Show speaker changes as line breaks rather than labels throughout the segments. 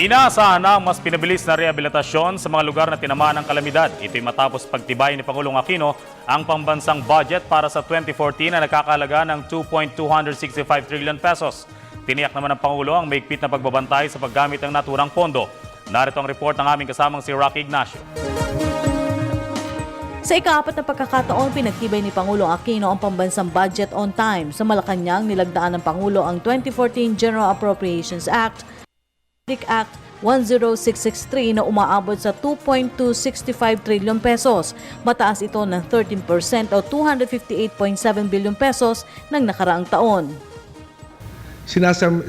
Inaasahan na mas pinabilis na rehabilitasyon sa mga lugar na tinamaan ng kalamidad. Ito'y matapos pagtibay ni Pangulong Aquino ang pambansang budget para sa 2014 na nakakalaga ng 2.265 trillion pesos. Tiniyak naman ng Pangulo ang maigpit na pagbabantay sa paggamit ng naturang pondo. Narito ang report ng aming kasamang si Rocky Ignacio.
Sa ika-4 na pagkakataon, pinagtibay ni Pangulong Aquino ang pambansang budget on time. Sa Malacanang, nilagdaan ng Pangulo ang 2014 General Appropriations Act, Act 10663 na umaabot sa 2.265 trillion pesos. Mataas ito ng 13% o 258.7 billion pesos ng nakaraang taon.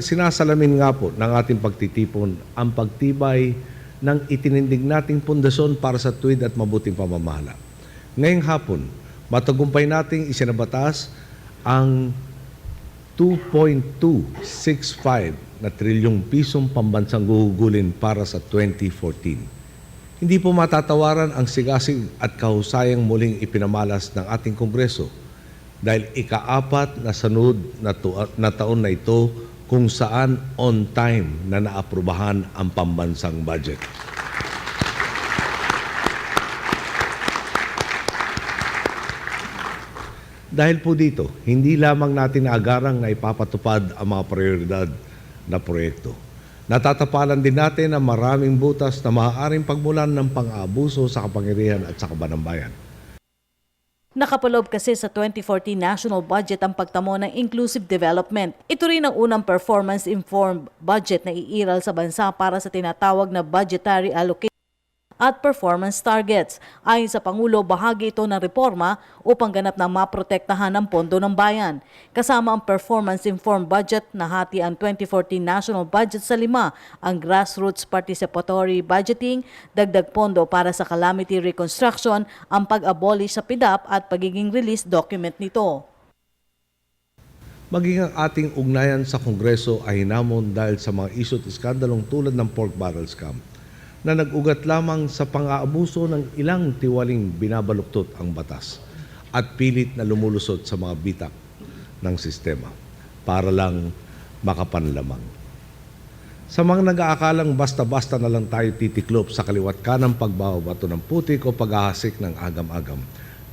Sinasalamin nga po ng ating pagtitipon ang pagtibay ng itinindig nating pundasyon para sa tuwid at mabuting pamamahala. Ngayong hapon, matagumpay nating isinabatas ang 2.265 na trilyong pisong pambansang guhugulin para sa 2014. Hindi po matatawaran ang sigasig at kahusayang muling ipinamalas ng ating Kongreso dahil ika-4 na sunod na taon na ito kung saan on time na naaprubahan ang pambansang budget. Dahil po dito, hindi lamang natin naagarang na ipapatupad ang mga prioridad na proyekto. Natatapalan din natin ang maraming butas na maaaring pagmulan ng pang-aabuso sa kapangyarihan at sa kaban ng bayan.
Nakapaloob kasi sa 2014 national budget ang pagtamo ng inclusive development. Ito rin ang unang performance-informed budget na iiral sa bansa para sa tinatawag na budgetary allocation at performance targets. Ayon sa Pangulo, bahagi ito ng reforma upang ganap na maprotektahan ang pondo ng bayan. Kasama ang performance-informed budget na hati ang 2014 national budget sa 5, ang grassroots participatory budgeting, dagdag pondo para sa calamity reconstruction, ang pag-abolish sa PDAP at pagiging release document nito.
Maging ang ating ugnayan sa Kongreso ay hinamon dahil sa mga isyu at iskandalong tulad ng pork barrel scam na nag-ugat lamang sa pang-aabuso ng ilang tiwaling binabaluktot ang batas at pilit na lumulusot sa mga bitak ng sistema para lang makapanlamang. Sa mga nag-aakalang basta-basta na lang tayo titiklop sa kaliwat kanang pagbabato ng putik o paghahasik ng agam-agam,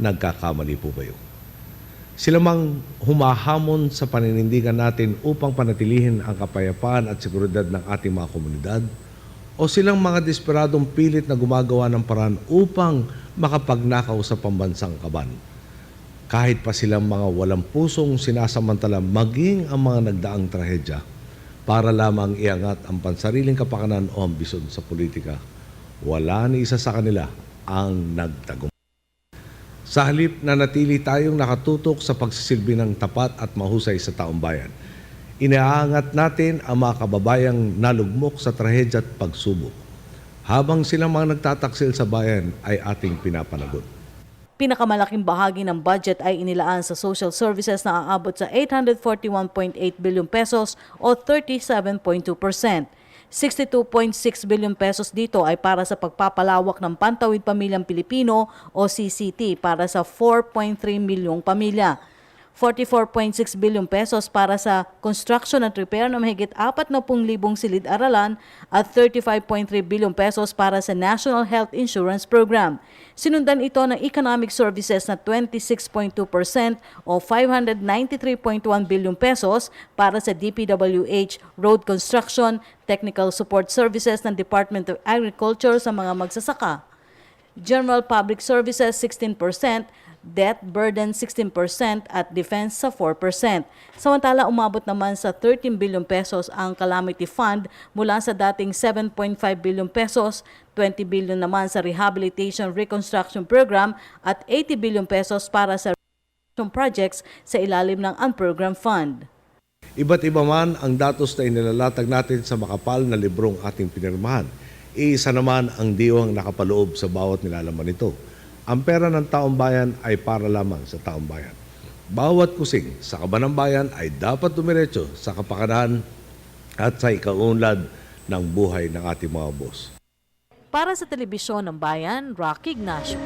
nagkakamali po kayo. Sila mang humahamon sa paninindigan natin upang panatilihin ang kapayapaan at seguridad ng ating mga komunidad, o silang mga desperadong pilit na gumagawa ng paraan upang makapagnakaw sa pambansang kaban. Kahit pa silang mga walang pusong sinasamantala maging ang mga nagdaang trahedya para lamang iangat ang pansariling kapakanan o ambisyon sa politika, wala ni isa sa kanila ang nagtagumpay. Sa halip na natili tayong nakatutok sa pagsisilbi ng tapat at mahusay sa taong bayan, inaangat natin ang mga kababayang nalugmok sa trahedya at pagsubok. Habang silang mga nagtataksil sa bayan ay ating pinapanagot.
Pinakamalaking bahagi ng budget ay inilaan sa social services na aabot sa 841.8 billion pesos o 37.2%. 62.6 billion pesos dito ay para sa pagpapalawak ng Pantawid Pamilyang Pilipino o CCT para sa 4.3 milyong pamilya. 44.6 billion pesos para sa construction at repair ng mahigit 40,000 silid-aralan at 35.3 billion pesos para sa National Health Insurance Program. Sinundan ito ng economic services na 26.2% o 593.1 billion pesos para sa DPWH, road construction, technical support services ng Department of Agriculture sa mga magsasaka. General Public Services 16%, debt burden 16% at defense sa 4%. Samantala, umabot naman sa 13 billion pesos ang calamity fund mula sa dating 7.5 billion pesos, 20 billion naman sa rehabilitation reconstruction program at 80 billion pesos para sa projects sa ilalim ng unprogrammed fund.
Iba't iba man ang datos na inilalatag natin sa makapal na librong ating pinirmahan. Iisa naman ang diwang nakapaloob sa bawat nilalaman nito. Ang pera ng taong bayan ay para lamang sa taong bayan. Bawat kusing sa kaban ng bayan ay dapat dumiretso sa kapakanan at sa ikaunlad ng buhay ng ating mga boss.
Para sa Telebisyon ng Bayan, Rocky Ignacio.